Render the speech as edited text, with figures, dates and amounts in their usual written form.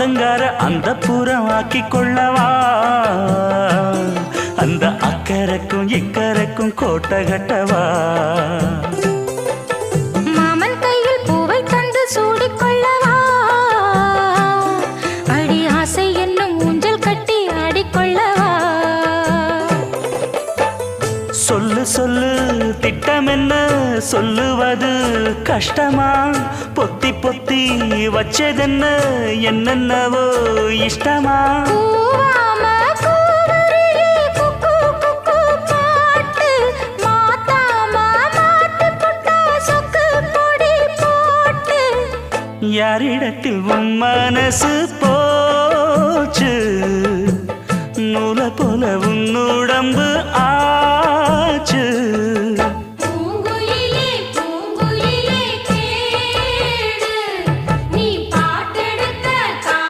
ஆத்தங்கார அந்த புறமாக்கி கொள்ளவா அந்த அக்கறைக்கும் இக்கரைக்கும் கோட்டை கட்டவா மாமன் கையில் பூவை தந்து சூடிக்கொள்ளவா அடி ஆசை என்னும் ஊஞ்சல் கட்டி ஆடிக்கொள்ளவா சொல்லு சொல்லு திட்டம் என்ன சொல்லுவது கஷ்டமா பொத்தி பொத்தி வச்சதென்ன என்னென்னவோ இஷ்டமா யாரிடத்தில் உன் மனசு போச்சு